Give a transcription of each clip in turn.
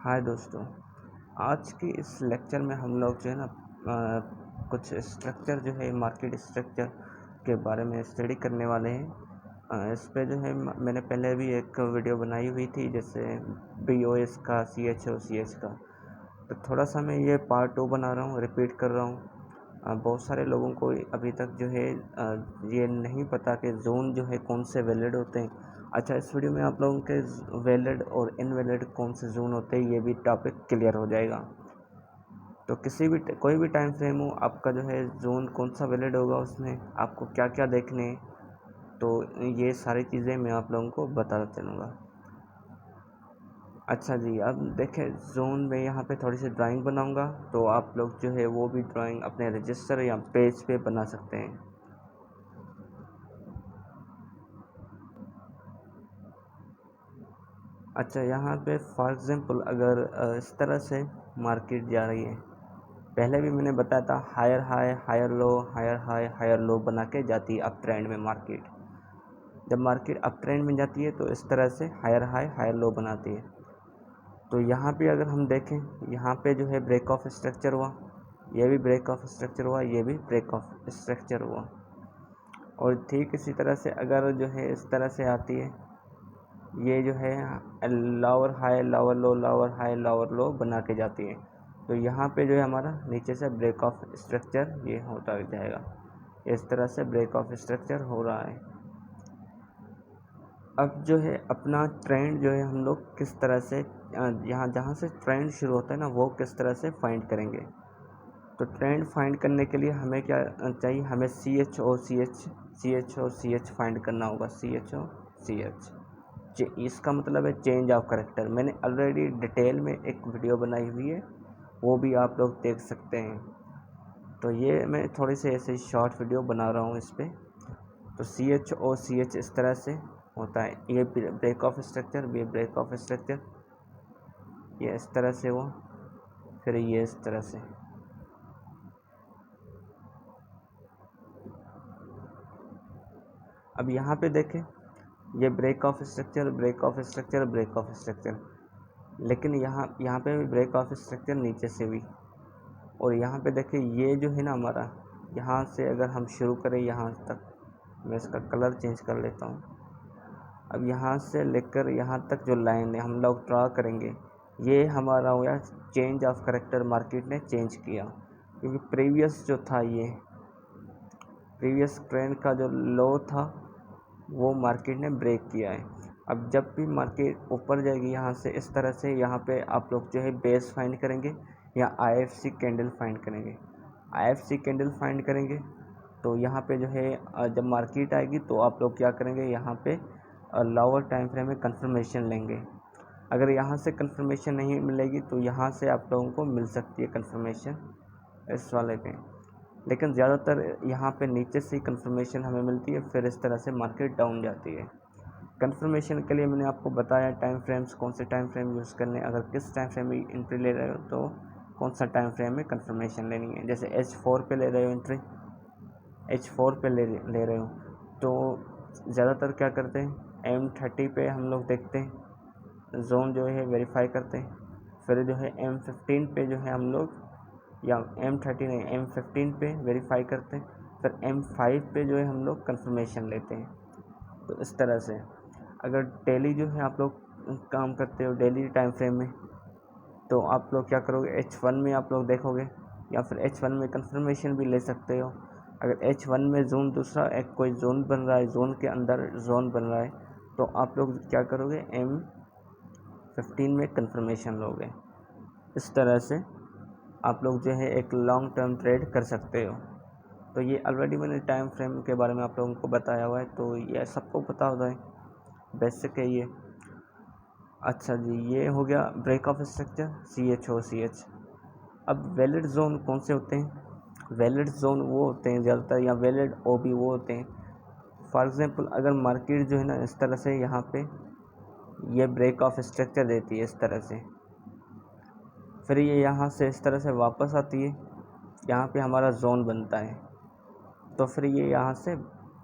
हाय दोस्तों। आज के इस लेक्चर में हम लोग जो है ना कुछ स्ट्रक्चर जो है मार्केट स्ट्रक्चर के बारे में स्टडी करने वाले हैं। इस पे जो है मैंने पहले भी एक वीडियो बनाई हुई थी, जैसे BOS का, CHO CH का। तो थोड़ा सा मैं ये पार्ट 2 बना रहा हूँ, रिपीट कर रहा हूँ। बहुत सारे लोगों को अभी तक जो है ये नहीं पता कि जोन जो है कौन से वैलिड होते हैं। अच्छा, इस वीडियो में आप लोगों के वैलिड और इनवैलिड कौन से जोन होते हैं ये भी टॉपिक क्लियर हो जाएगा। तो कोई भी टाइम फ्रेम हो, आपका जो है जोन कौन सा वैलिड होगा, उसमें आपको क्या क्या देखने हैं, तो ये सारी चीज़ें मैं आप लोगों को बताता चलूँगा। अच्छा जी, अब देखें, जोन में यहाँ पे थोड़ी सी ड्राइंग बनाऊंगा, तो आप लोग जो है वो भी ड्राइंग अपने रजिस्टर या पेज पे बना सकते हैं। अच्छा, यहाँ पे फॉर एग्ज़ाम्पल अगर इस तरह से मार्केट जा रही है, पहले भी मैंने बताया था higher high higher low, higher high higher low बना के जाती है अप ट्रेंड में मार्केट। जब मार्केट अप ट्रेंड में जाती है तो इस तरह से हायर हाई हायर लो बनाती है। तो यहाँ पे अगर हम देखें, यहाँ पे जो है ब्रेक ऑफ स्ट्रक्चर हुआ, ये भी ब्रेक ऑफ स्ट्रक्चर हुआ, ये भी ब्रेक ऑफ स्ट्रक्चर हुआ। और ठीक इसी तरह से अगर जो है इस तरह से आती है, ये जो है लोअर हाई लोअर लो, लोअर हाई लोअर लो बना के जाती है। तो यहाँ पे जो है हमारा नीचे से ब्रेक ऑफ स्ट्रक्चर ये होता जाएगा। इस तरह से ब्रेक ऑफ स्ट्रक्चर हो रहा है। अब जो है अपना ट्रेंड जो है हम लोग किस तरह से यहाँ जहाँ से ट्रेंड शुरू होता है ना, वो किस तरह से फाइंड करेंगे। तो ट्रेंड फाइंड करने के लिए हमें क्या चाहिए, हमें CHO CH फाइंड करना होगा। CHO CH इसका मतलब है चेंज ऑफ करेक्टर। मैंने ऑलरेडी डिटेल में एक वीडियो बनाई हुई है, वो भी आप लोग देख सकते हैं। तो ये मैं थोड़ी सी ऐसे शॉर्ट वीडियो बना रहा हूँ इस पर। तो CHO CH इस तरह से होता है, ये ब्रेक ऑफ स्ट्रक्चर, ये ब्रेक ऑफ स्ट्रक्चर, ये इस तरह से हुआ, फिर ये इस तरह से। अब यहाँ पे देखें, ये break of structure, break of structure, break of structure, लेकिन यहाँ पे भी ब्रेक ऑफ स्ट्रक्चर नीचे से हुई। और यहाँ पे देखिए, ये जो है ना हमारा, यहाँ से अगर हम शुरू करें यहाँ तक, मैं इसका कलर चेंज कर लेता हूँ। अब यहाँ से लेकर यहाँ तक जो लाइन है हम लोग ड्रा करेंगे, ये हमारा हो गया चेंज ऑफ करेक्टर। मार्केट ने चेंज किया, क्योंकि प्रीवियस जो था, ये प्रीवियस ट्रेंड का जो लो था वो मार्केट ने ब्रेक किया है। अब जब भी मार्केट ऊपर जाएगी यहाँ से इस तरह से, यहाँ पे आप लोग जो है बेस फाइंड करेंगे या IFC कैंडल फाइंड करेंगे। IFC कैंडल फाइंड करेंगे तो यहाँ पे जो है जब मार्केट आएगी तो आप लोग क्या करेंगे, यहाँ पे लोअर टाइम फ्रेम में कंफर्मेशन लेंगे। अगर यहाँ से कंफर्मेशन नहीं मिलेगी तो यहाँ से आप लोगों को मिल सकती है कंफर्मेशन इस वाले पे, लेकिन ज़्यादातर यहाँ पे नीचे से ही कंफर्मेशन हमें मिलती है, फिर इस तरह से मार्केट डाउन जाती है। कंफर्मेशन के लिए मैंने आपको बताया टाइम फ्रेम्स, कौन से टाइम फ्रेम यूज़ करने, अगर किस टाइम फ्रेम में एंट्री ले रहे हो तो कौन सा टाइम फ्रेम में कंफर्मेशन लेनी है। जैसे H4 पे ले रहे हो एंट्री, H4 पे ले रहे हो तो ज़्यादातर क्या करते हैं, M30 पे हम लोग देखते हैं, जोन जो है वेरीफाई करते हैं। फिर जो है M15 पे जो है हम लोग, या M30 नहीं, M15 पे वेरीफाई करते हैं। फिर M5 पे जो है हम लोग कंफर्मेशन लेते हैं। तो इस तरह से अगर डेली जो है आप लोग काम करते हो डेली टाइम फ्रेम में, तो आप लोग क्या करोगे, H1 में आप लोग देखोगे, या फिर H1 में कंफर्मेशन भी ले सकते हो। अगर H1 में जोन दूसरा एक कोई जोन बन रहा है, जोन के अंदर जोन बन रहा है, तो आप लोग क्या करोगे, M15 में कंफर्मेशन लोगे। इस तरह से आप लोग जो है एक लॉन्ग टर्म ट्रेड कर सकते हो। तो ये ऑलरेडी मैंने टाइम फ्रेम के बारे में आप लोगों को बताया हुआ है, तो ये सबको पता होता है, बेसिक है ये। अच्छा जी, ये हो गया break of structure, CHO CH। अब वैलिड जोन कौन से होते हैं, वैलिड जोन वो होते हैं ज़्यादातर, या वैलिड OB वो होते हैं। फॉर एग्ज़ाम्पल अगर मार्केट जो है ना इस तरह से यहाँ पे ये ब्रेक ऑफ स्ट्रक्चर देती है इस तरह से, फिर ये यहाँ से इस तरह से वापस आती है, यहाँ पे हमारा जोन बनता है, तो फिर ये यहाँ से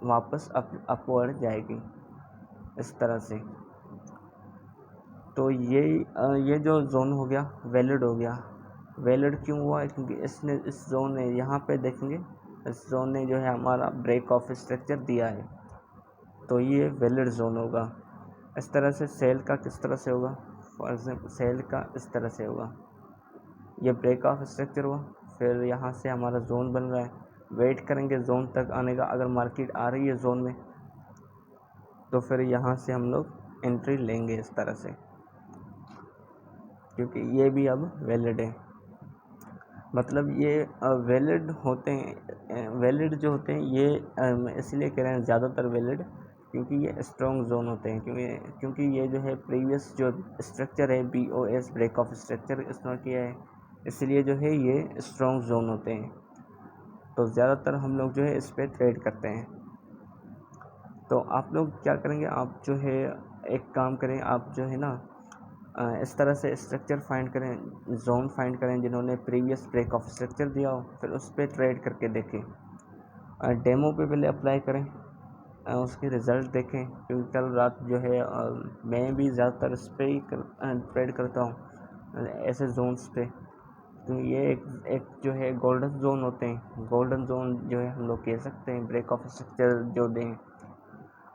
वापस अपवर्ड जाएगी इस तरह से। तो ये जो जोन हो गया वैलिड हो गया। वैलिड क्यों हुआ है? क्योंकि इसने इस जोन ने यहाँ पे देखेंगे, इस जोन ने जो है हमारा ब्रेक ऑफ स्ट्रक्चर दिया है, तो ये वैलिड जोन होगा। इस तरह से सेल का किस तरह से होगा? फॉर एग्जाम्पल सेल का इस तरह से होगा, ये ब्रेक ऑफ स्ट्रक्चर हुआ, फिर यहाँ से हमारा जोन बन रहा है, वेट करेंगे जोन तक आने का। अगर मार्केट आ रही है जोन में तो फिर यहाँ से हम लोग एंट्री लेंगे इस तरह से, क्योंकि ये भी अब वैलिड है। मतलब ये वैलिड होते हैं, वैलिड जो होते हैं ये इसलिए कह रहे हैं ज़्यादातर वैलिड, क्योंकि ये स्ट्रॉन्ग जोन होते हैं। क्योंकि ये जो है प्रीवियस जो स्ट्रक्चर है BOS ब्रेक ऑफ स्ट्रक्चर इस्तेमाल किया है, इसलिए जो है ये स्ट्रॉन्ग जोन होते हैं। तो ज़्यादातर हम लोग जो है इस पर ट्रेड करते हैं। तो आप लोग क्या करेंगे, आप जो है एक काम करें, आप जो है ना इस तरह से स्ट्रक्चर फाइंड करें, जोन फाइंड करें जिन्होंने प्रीवियस ब्रेक ऑफ स्ट्रक्चर दिया हो, फिर उस पर ट्रेड करके देखें। डेमो पे पहले अप्लाई करें, उसके रिज़ल्ट देखें, क्योंकि कल रात जो है मैं भी ज़्यादातर इस पर ही ट्रेड करता हूँ, ऐसे जोन्स पे। तो ये एक जो है गोल्डन जोन होते हैं, गोल्डन जोन जो है हम लोग कह सकते हैं ब्रेक ऑफ स्ट्रक्चर जो दें।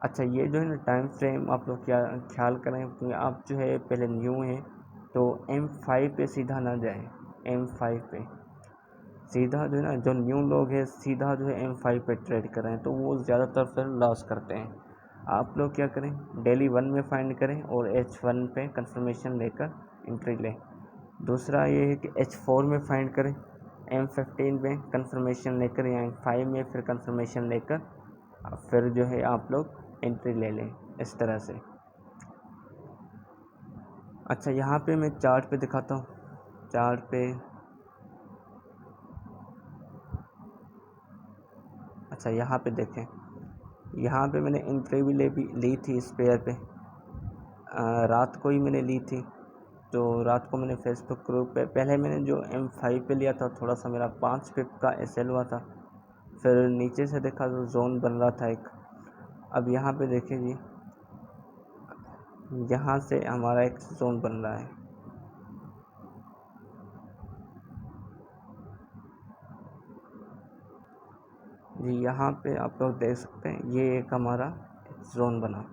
अच्छा, ये जो है ना टाइम फ्रेम आप लोग क्या ख्याल करें, क्योंकि आप जो है पहले न्यू हैं तो M5 पे सीधा ना जाएं। M5 पे सीधा जो है ना, जो न्यू लोग हैं सीधा जो है M5 पे ट्रेड करें, तो वो ज़्यादातर फिर लॉस करते हैं। आप लोग क्या करें, डेली 1 में फाइंड करें और H1 पे कंफर्मेशन लेकर एंट्री लें। दूसरा ये है कि H4 में फाइंड करें, M15 में कंफर्मेशन लेकर या M5 में फिर कंफर्मेशन लेकर फिर जो है आप लोग एंट्री ले लें इस तरह से। अच्छा, यहाँ पे मैं चार्ट पे दिखाता हूँ, चार्ट पे। अच्छा, यहाँ पे देखें, यहाँ पे मैंने एंट्री भी ली थी इस पेयर पे, रात को ही मैंने ली थी। तो रात को मैंने फेसबुक ग्रुप पे पहले मैंने जो M5 पे लिया था, थोड़ा सा मेरा 5 पिप का SL हुआ था, फिर नीचे से देखा तो जोन बन रहा था एक। अब यहाँ पे देखिए जी, यहाँ से हमारा एक जोन बन रहा है। जी, यहाँ पे आप लोग देख सकते हैं, ये एक हमारा जोन बना।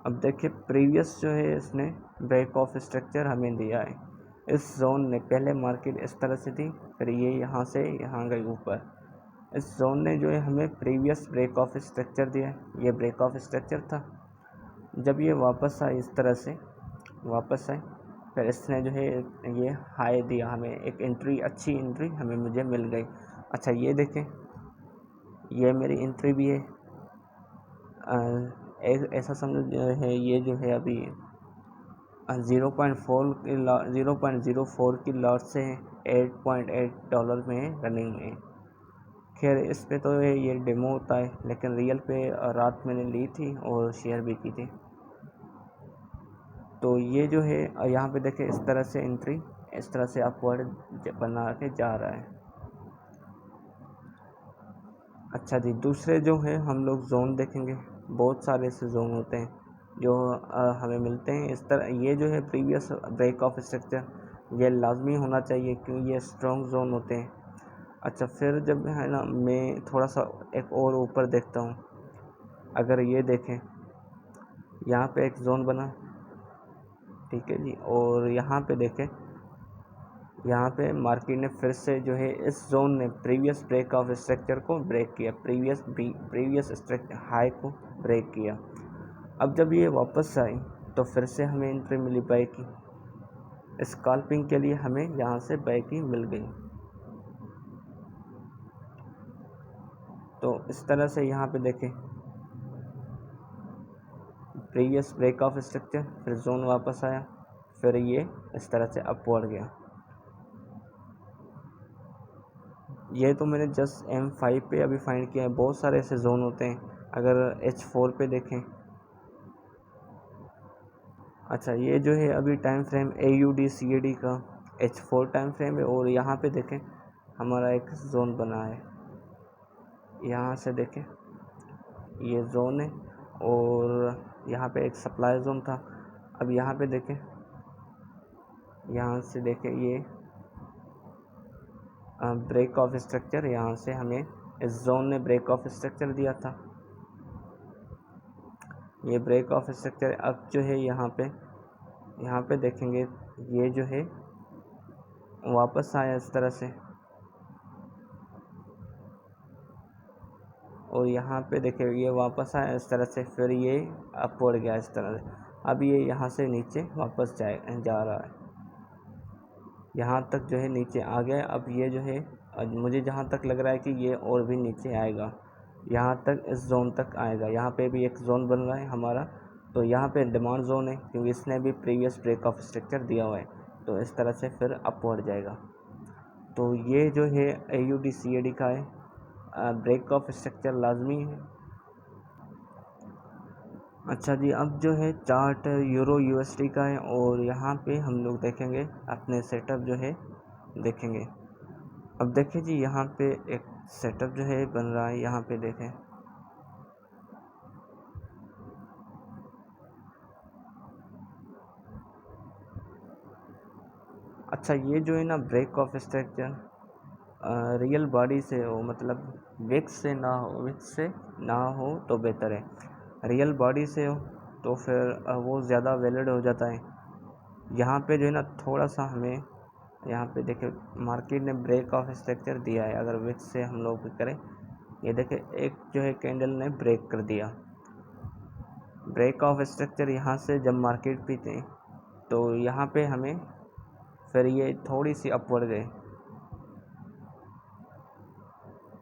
अब देखिए प्रीवियस जो है इसने ब्रेक ऑफ स्ट्रक्चर हमें दिया है, इस जोन ने पहले मार्केट इस तरह से थी, फिर ये यहाँ से यहाँ गई ऊपर। इस जोन ने जो है हमें प्रीवियस ब्रेक ऑफ स्ट्रक्चर दिया है, ये ब्रेक ऑफ स्ट्रक्चर था। जब ये वापस आए इस तरह से वापस आए, फिर इसने जो है ये हाई दिया हमें, एक एंट्री, अच्छी एंट्री हमें मुझे मिल गई। अच्छा, ये देखें, ये मेरी एंट्री भी है। एक ऐसा समझो जो है, ये जो है अभी 0.04 की लॉट से $8.8 में रनिंग में। खैर इस पे तो ये डेमो होता है, लेकिन रियल पे रात मैंने ली थी और शेयर भी की थी। तो ये जो है यहाँ पे देखें, इस तरह से एंट्री, इस तरह से अपवर्ड बना के जा रहा है। अच्छा जी, दूसरे जो है हम लोग जोन देखेंगे, बहुत सारे ऐसे जोन होते हैं जो हमें मिलते हैं इस तरह। ये जो है प्रीवियस ब्रेक ऑफ स्ट्रक्चर, ये लाजमी होना चाहिए क्योंकि ये स्ट्रॉन्ग जोन होते हैं। अच्छा, फिर जब है ना मैं थोड़ा सा एक और ऊपर देखता हूँ, अगर ये देखें, यहाँ पे एक जोन बना, ठीक है जी, और यहाँ पे देखें, यहाँ पे मार्केट ने फिर से जो है इस जोन ने प्रीवियस ब्रेक ऑफ स्ट्रक्चर को ब्रेक किया, प्रीवियस स्ट्रक्चर हाई को ब्रेक किया। अब जब ये वापस आई तो फिर से हमें एंट्री मिली बाय की, स्कैल्पिंग के लिए हमें यहाँ से बाय की मिल गई। तो इस तरह से यहाँ पे देखें, प्रीवियस ब्रेक ऑफ स्ट्रक्चर, फिर जोन वापस आया, फिर ये इस तरह से अपवर्ड गया। ये तो मैंने जस्ट M5 पे अभी फाइंड किया है, बहुत सारे ऐसे जोन होते हैं। अगर H4 पे देखें, अच्छा ये जो है अभी टाइम फ्रेम AUD CAD का H4 टाइम फ्रेम है, और यहाँ पे देखें हमारा एक जोन बना है, यहाँ से देखें ये जोन है और यहाँ पे एक सप्लाई जोन था। अब यहाँ पे देखें, यहाँ से देखें ये ब्रेक ऑफ स्ट्रक्चर, यहाँ से हमें इस जोन ने ब्रेक ऑफ स्ट्रक्चर दिया था, ये ब्रेक ऑफ स्ट्रक्चर। अब जो है यहाँ पे देखेंगे ये जो है वापस आया इस तरह से, और यहाँ पे देखिए ये वापस आया इस तरह से, फिर ये अपवर्ड गया इस तरह से। अब ये यहाँ से नीचे वापस जा रहा है, यहाँ तक जो है नीचे आ गया। अब ये जो है मुझे जहाँ तक लग रहा है कि ये और भी नीचे आएगा, यहाँ तक इस जोन तक आएगा। यहाँ पे भी एक जोन बन रहा है हमारा, तो यहाँ पे डिमांड जोन है क्योंकि इसने भी प्रीवियस ब्रेक ऑफ स्ट्रक्चर दिया हुआ है, तो इस तरह से फिर अपवर्ड जाएगा। तो ये जो है AUD CAD का है, ब्रेक ऑफ स्ट्रक्चर लाजमी है। अच्छा जी, अब जो है चार्ट यूरो USD का है, और यहाँ पे हम लोग देखेंगे अपने सेटअप जो है देखेंगे। अब देखिए जी यहाँ पे एक सेटअप जो है बन रहा है, यहाँ पे देखें। अच्छा, ये जो है ना break of structure real body से हो, मतलब विक्स से ना हो तो बेहतर है। रियल बॉडी से हो तो फिर वो ज़्यादा वैलिड हो जाता है। यहाँ पे जो है ना थोड़ा सा हमें, यहाँ पे देखिए मार्केट ने ब्रेक ऑफ स्ट्रक्चर दिया है। अगर विक्स से हम लोग करें, ये देखिए एक जो है कैंडल ने ब्रेक कर दिया, ब्रेक ऑफ स्ट्रक्चर। यहाँ से जब मार्केट पीते तो यहाँ पे हमें फिर ये थोड़ी सी अपवर्ड गए।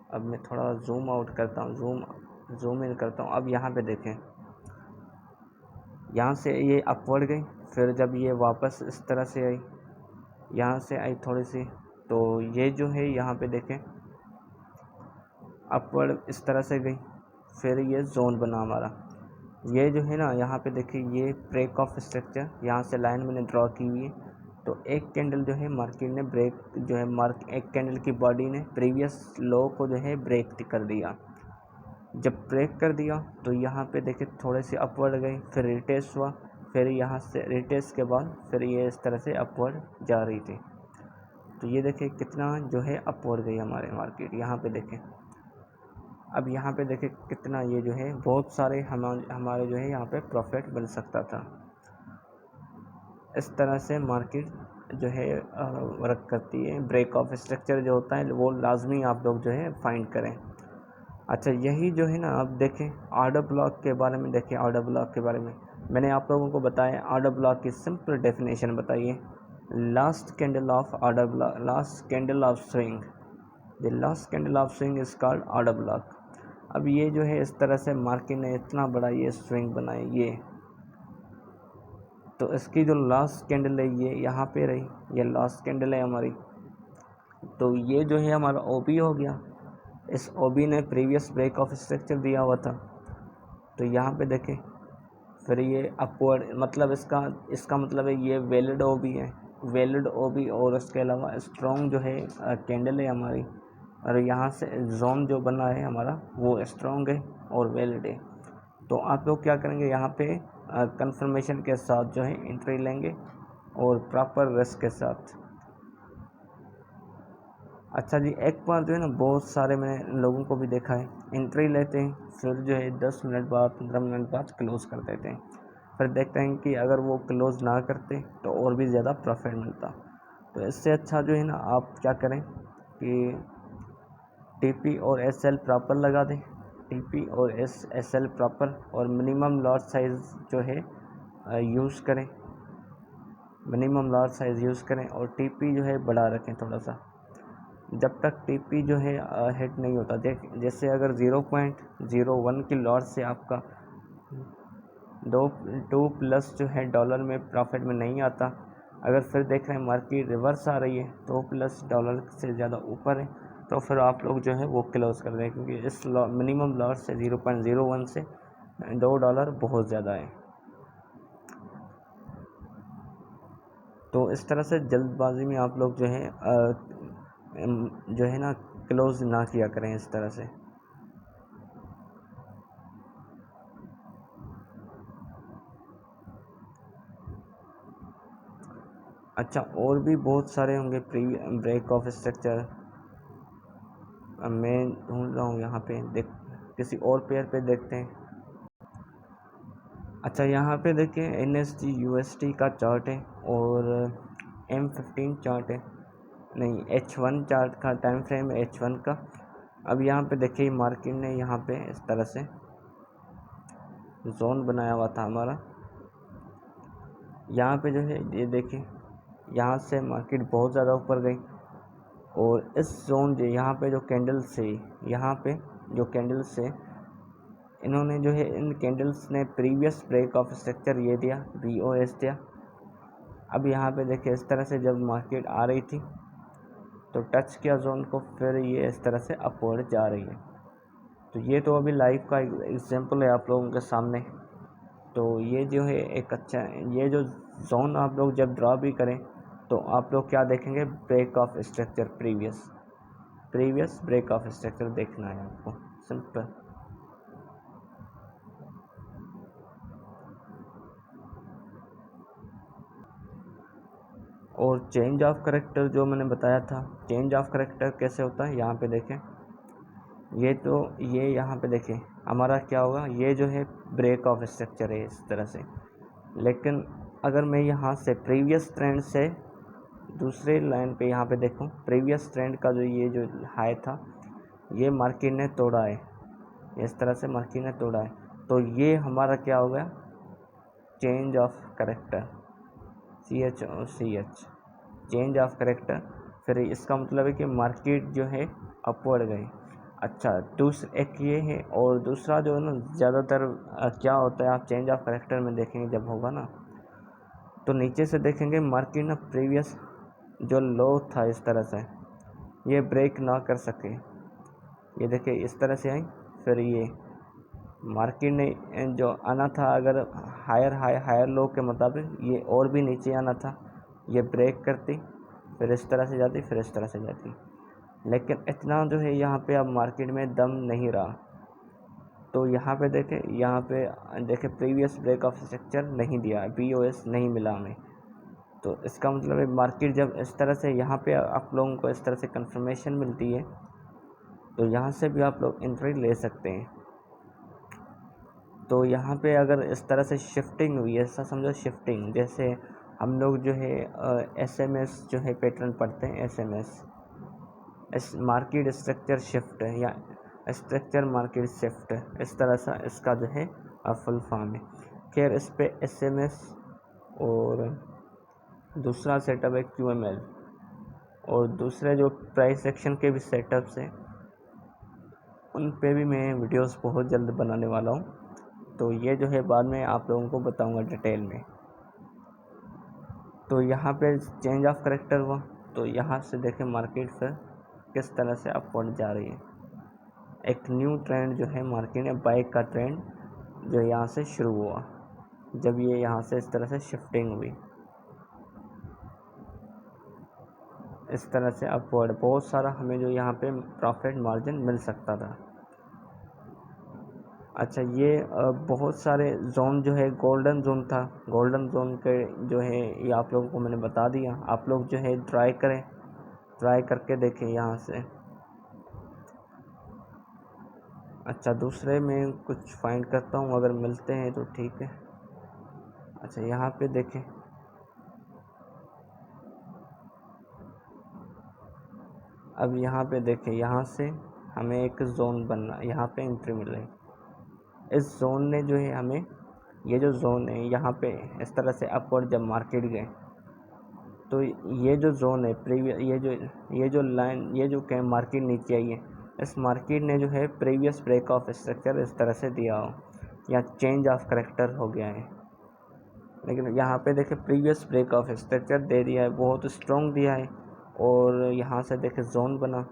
अब मैं थोड़ा जूम आउट करता हूँ, जूम इन करता हूँ। अब यहाँ पे देखें, यहाँ से ये अपवर्ड गई, फिर जब ये वापस इस तरह से आई, यहाँ से आई थोड़ी सी, तो ये जो है यहाँ पे देखें अपवर्ड इस तरह से गई, फिर ये जोन बना हमारा। ये जो है ना यहाँ पे देखिए ये ब्रेक ऑफ स्ट्रक्चर, यहाँ से लाइन मैंने ड्रॉ की हुई है। तो एक कैंडल जो है मार्केट ने ब्रेक जो है एक कैंडल की बॉडी ने प्रीवियस लो को जो है ब्रेक कर दिया। जब ब्रेक कर दिया तो यहाँ पे देखिए थोड़े से अपवर्ड गई, फिर रिटेस्ट हुआ, फिर यहाँ से रिटेस्ट के बाद फिर ये इस तरह से अपवर्ड जा रही थी। तो ये देखिए कितना जो है अपवर्ड गई हमारे मार्केट, यहाँ पे देखें। अब यहाँ पे देखें कितना ये जो है बहुत सारे हमारे जो है यहाँ पे प्रॉफिट बन सकता था। इस तरह से मार्केट जो है वर्क करती है। ब्रेक ऑफ स्ट्रक्चर जो होता है वो लाजमी आप लोग जो है फाइंड करें। अच्छा, यही जो है ना अब देखें ऑर्डर ब्लॉक के बारे में, देखें ऑर्डर ब्लॉक के बारे में मैंने आप लोगों को बताया। ऑर्डर ब्लॉक की सिंपल डेफिनेशन बताइए, last candle of order block, last candle of swing, the last candle of swing is called order block. अब ये जो है इस तरह से मार्केट ने इतना बड़ा ये स्विंग बनाया, ये तो इसकी जो लास्ट कैंडल है ये यहाँ पे रही, ये लास्ट कैंडल है हमारी। तो ये जो है हमारा OB हो गया। इस OB ने प्रीवियस ब्रेक ऑफ स्ट्रक्चर दिया हुआ था, तो यहाँ पे देखें फिर ये अपवर्ड, मतलब इसका मतलब है ये वैलिड OB है, वैलिड OB। और उसके अलावा स्ट्रॉन्ग जो है कैंडल है हमारी, और यहाँ से जोन जो बना है हमारा वो स्ट्रॉन्ग है और वैलिड है। तो आप लोग क्या करेंगे, यहाँ पे कंफर्मेशन के साथ जो है एंट्री लेंगे और प्रॉपर रिस्क के साथ। अच्छा जी, एक बार जो है ना बहुत सारे मैंने लोगों को भी देखा है, एंट्री लेते हैं, फिर जो है 10 मिनट बाद 15 मिनट बाद क्लोज़ कर देते हैं। फिर देखते हैं कि अगर वो क्लोज़ ना करते तो और भी ज़्यादा प्रॉफिट मिलता। तो इससे अच्छा जो है ना आप क्या करें कि TP और SL प्रॉपर लगा दें, TP और SL प्रॉपर, और मिनिमम लॉट साइज़ जो है यूज़ करें, मिनिमम लॉट साइज़ यूज़ करें, और TP जो है बड़ा रखें थोड़ा सा, जब तक TP जो है हिट नहीं होता। जैसे अगर 0.01 की लॉट से आपका 2 प्लस जो है डॉलर में प्रॉफिट में नहीं आता, अगर फिर देख रहे हैं मार्केट रिवर्स आ रही है, 2 प्लस डॉलर से ज़्यादा ऊपर है, तो फिर आप लोग जो है वो क्लोज़ कर दें, क्योंकि इस मिनिमम लॉट से 0.01 से $2 बहुत ज़्यादा है। तो इस तरह से जल्दबाजी में आप लोग जो है ना क्लोज़ ना किया करें इस तरह से। अच्छा, और भी बहुत सारे होंगे ब्रेक ऑफ स्ट्रक्चर। मैं ढूंढ रहा हूँ यहाँ पे, देख किसी और पेयर पे देखते हैं। अच्छा, यहाँ पे देखिए NSG USD का चार्ट है और M15 चार्ट है, नहीं H1 चार्ट का टाइम फ्रेम है, H1 का। अब यहाँ पे देखिए मार्केट ने यहाँ पे इस तरह से जोन बनाया हुआ था हमारा। यहाँ पे जो है ये देखिए, यहाँ से मार्केट बहुत ज़्यादा ऊपर गई और इस जोन जो यहाँ पे जो कैंडल से, यहाँ पे जो कैंडल से इन्होंने जो है, इन कैंडल्स ने प्रीवियस ब्रेक ऑफ स्ट्रक्चर ये दिया, BOS दिया। अब यहाँ पे देखिए इस तरह से जब मार्केट आ रही थी तो टच किया जोन को, फिर ये इस तरह से अपवर्ड जा रही है। तो ये तो अभी लाइव का एग्जांपल है आप लोगों के सामने। तो ये जो है एक अच्छा, ये जो जोन आप लोग जब ड्रा भी करें तो आप लोग क्या देखेंगे, break of structure, previous break of structure देखना है आपको, सिंपल। और चेंज ऑफ करेक्टर जो मैंने बताया था, चेंज ऑफ करेक्टर कैसे होता है, यहाँ पे देखें। ये यहाँ पे देखें हमारा क्या होगा, ये जो है ब्रेक ऑफ स्ट्रक्चर है इस तरह से। लेकिन अगर मैं यहाँ से प्रीवियस ट्रेंड से दूसरे लाइन पे यहाँ पे देखूँ, प्रीवियस ट्रेंड का जो ये जो हाई था, ये मार्केट ने तोड़ा है, इस तरह से मार्केट ने तोड़ा है। तो ये हमारा क्या हो गया, change of character, CH change of character. फिर इसका मतलब है कि मार्केट जो है अपवर्ड गई। अच्छा, एक ये है, और दूसरा जो है ना, ज़्यादातर क्या होता है, आप चेंज ऑफ करेक्टर में देखेंगे जब होगा ना, तो नीचे से देखेंगे मार्केट ना प्रीवियस जो लो था इस तरह से ये ब्रेक ना कर सके। ये देखिए इस तरह से आई, फिर ये मार्केट ने जो आना था, अगर हायर हाई हायर लो के मुताबिक ये और भी नीचे आना था, ये ब्रेक करती, फिर इस तरह से जाती, फिर इस तरह से जाती। लेकिन इतना जो है यहाँ पे अब मार्केट में दम नहीं रहा। तो यहाँ पे देखें प्रीवियस ब्रेक ऑफ स्ट्रक्चर नहीं दिया, BOS नहीं मिला हमें। तो इसका मतलब है मार्केट जब इस तरह से यहाँ पे आप लोगों को इस तरह से कंफर्मेशन मिलती है तो यहाँ से भी आप लोग एंट्री ले सकते हैं। तो यहाँ पे अगर इस तरह से शिफ्टिंग हुई है, ऐसा समझो शिफ्टिंग, जैसे हम लोग जो है SMS जो है पैटर्न पढ़ते हैं, SMS मार्केट स्ट्रक्चर शिफ्ट या स्ट्रक्चर मार्केट शिफ्ट, इस तरह से इसका जो है फुल फॉर्म है। खैर इस पे SMS और दूसरा सेटअप है QML, और दूसरे जो प्राइस सेक्शन के भी सेटअप्स हैं उन पे भी मैं वीडियोस बहुत जल्द बनाने वाला हूँ। तो ये जो है बाद में आप लोगों को बताऊँगा डिटेल में। तो यहाँ पे चेंज ऑफ करेक्टर हुआ, तो यहाँ से देखें मार्केट फिर किस तरह से अपवर्ड जा रही है। एक न्यू ट्रेंड जो है मार्केट में, बाइक का ट्रेंड जो यहाँ से शुरू हुआ, जब ये यहाँ से इस तरह से शिफ्टिंग हुई, इस तरह से अपवर्ड बहुत सारा हमें जो यहाँ पे प्रॉफिट मार्जिन मिल सकता था। अच्छा, ये बहुत सारे जोन जो है, गोल्डन जोन था, गोल्डन जोन के जो है ये आप लोगों को मैंने बता दिया। आप लोग जो है ट्राई करके देखें यहाँ से। अच्छा, दूसरे में कुछ फाइंड करता हूँ, अगर मिलते हैं तो ठीक है। अच्छा, यहाँ पे देखें, अब यहाँ पे देखें, यहाँ से हमें एक जोन बनना, यहाँ पे एंट्री मिल रही। इस जोन ने जो है हमें, ये जो जोन है यहाँ पे इस तरह से अपवर्ड जब मार्केट गए, तो ये जो जोन है प्रीवियस, ये जो लाइन, ये जो क्या मार्केट नीचे आई है, इस मार्केट ने जो है प्रीवियस ब्रेक ऑफ स्ट्रक्चर इस तरह से दिया हो, या चेंज ऑफ करेक्टर हो गया है। लेकिन यहाँ पे देखें प्रीवियस ब्रेक ऑफ स्ट्रक्चर दे दिया है, बहुत स्ट्रॉन्ग दिया है। और यहाँ से देखें जोन बना,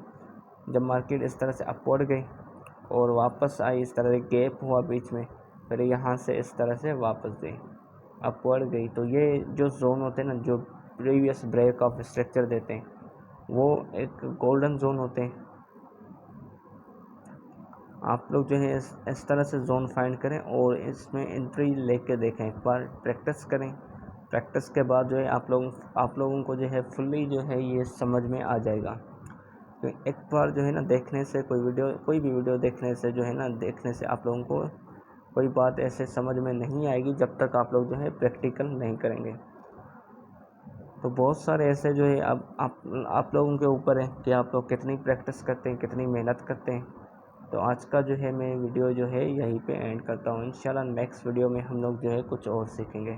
जब मार्केट इस तरह से अपवर्ड गई और वापस आई, इस तरह से गैप हुआ बीच में, फिर यहाँ से इस तरह से वापस गई, अपवर्ड गई। तो ये जो जोन होते हैं ना, जो प्रीवियस ब्रेक ऑफ स्ट्रक्चर देते हैं, वो एक गोल्डन जोन होते हैं। आप लोग जो है इस तरह से जोन फाइंड करें और इसमें एंट्री लेके देखें, एक बार प्रैक्टिस करें, प्रैक्टिस के बाद जो है आप लोगों को जो है फुल्ली जो है ये समझ में आ जाएगा। तो एक बार जो है ना देखने से कोई भी वीडियो देखने से जो है ना देखने से आप लोगों को कोई बात ऐसे समझ में नहीं आएगी जब तक आप लोग जो है प्रैक्टिकल नहीं करेंगे। तो बहुत सारे ऐसे जो है अब आप लोगों के ऊपर है कि आप लोग कितनी प्रैक्टिस करते हैं, कितनी मेहनत करते हैं। तो आज का जो है मैं वीडियो जो है यहीं पे एंड करता हूँ। इंशाल्लाह नेक्स्ट वीडियो में हम लोग जो है कुछ और सीखेंगे।